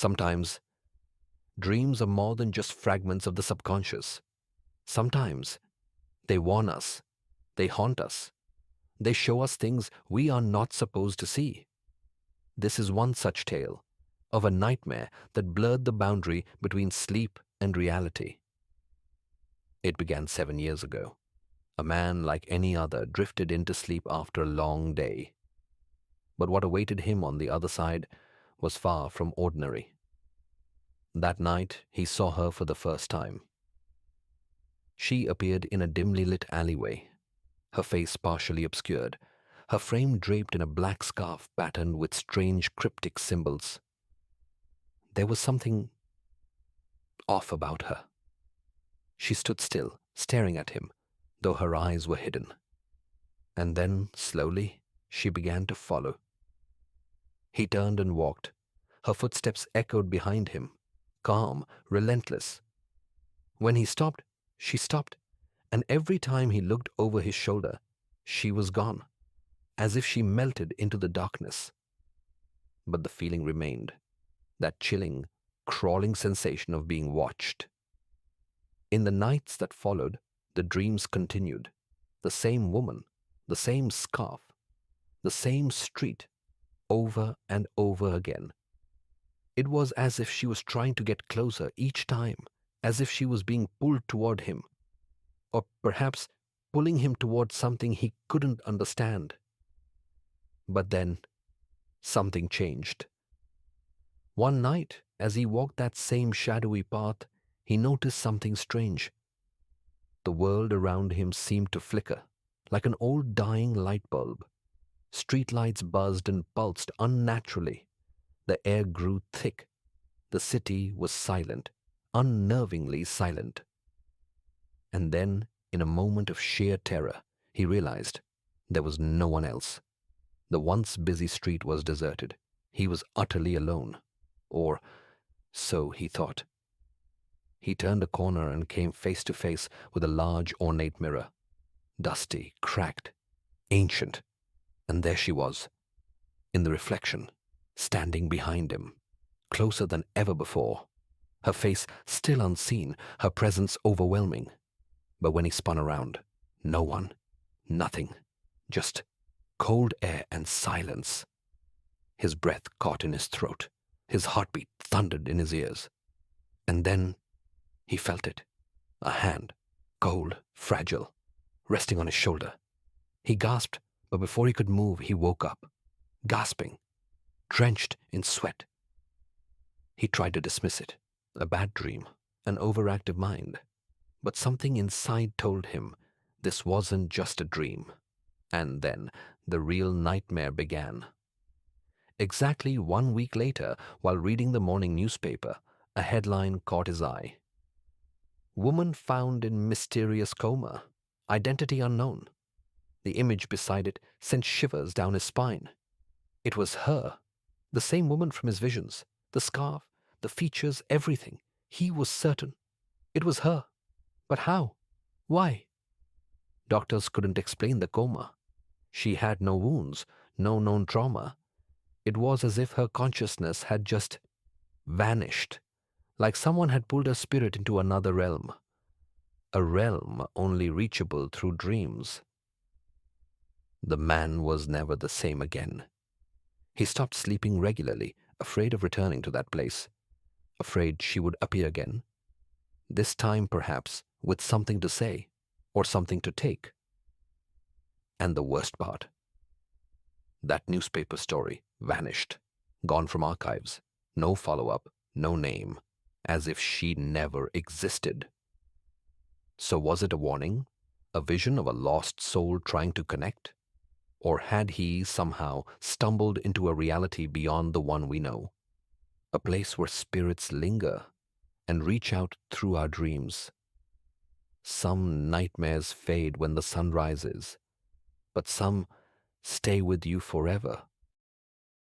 Sometimes dreams are more than just fragments of the subconscious. Sometimes they warn us, they haunt us, they show us things we are not supposed to see. This is one such tale of a nightmare that blurred the boundary between sleep and reality. It began 7 years ago. A man like any other drifted into sleep after a long day. But what awaited him on the other side was far from ordinary. That night, he saw her for the first time. She appeared in a dimly lit alleyway, her face partially obscured, her frame draped in a black scarf patterned with strange cryptic symbols. There was something off about her. She stood still, staring at him, though her eyes were hidden. And then, slowly, she began to follow. He turned and walked. Her footsteps echoed behind him, calm, relentless. When he stopped, she stopped, and every time he looked over his shoulder, she was gone, as if she melted into the darkness. But the feeling remained, that chilling, crawling sensation of being watched. In the nights that followed, the dreams continued. The same woman, the same scarf, the same street, over and over again. It was as if she was trying to get closer each time, as if she was being pulled toward him, or perhaps pulling him toward something he couldn't understand. But then, something changed. One night, as he walked that same shadowy path, he noticed something strange. The world around him seemed to flicker, like an old dying light bulb. Streetlights buzzed and pulsed unnaturally. The air grew thick. The city was silent, unnervingly silent. And then, in a moment of sheer terror, he realized there was no one else. The once busy street was deserted. He was utterly alone. Or so he thought. He turned a corner and came face to face with a large ornate mirror. Dusty, cracked, ancient. And there she was, in the reflection, standing behind him, closer than ever before. Her face still unseen, her presence overwhelming. But when he spun around, no one, nothing, just cold air and silence. His breath caught in his throat. His heartbeat thundered in his ears. And then he felt it. A hand, cold, fragile, resting on his shoulder. He gasped, but before he could move, he woke up, gasping, drenched in sweat. He tried to dismiss it, a bad dream, an overactive mind. But something inside told him this wasn't just a dream. And then the real nightmare began. Exactly 1 week later, while reading the morning newspaper, a headline caught his eye. Woman found in mysterious coma, identity unknown. The image beside it sent shivers down his spine. It was her, the same woman from his visions, the scarf, the features, everything. He was certain. It was her. But how? Why? Doctors couldn't explain the coma. She had no wounds, no known trauma. It was as if her consciousness had just vanished, like someone had pulled her spirit into another realm, a realm only reachable through dreams. The man was never the same again. He stopped sleeping regularly, afraid of returning to that place, afraid she would appear again, this time perhaps with something to say or something to take. And the worst part, that newspaper story vanished, gone from archives, no follow-up, no name, as if she never existed. So was it a warning, a vision of a lost soul trying to connect? Or had he somehow stumbled into a reality beyond the one we know, a place where spirits linger and reach out through our dreams? Some nightmares fade when the sun rises, but some stay with you forever.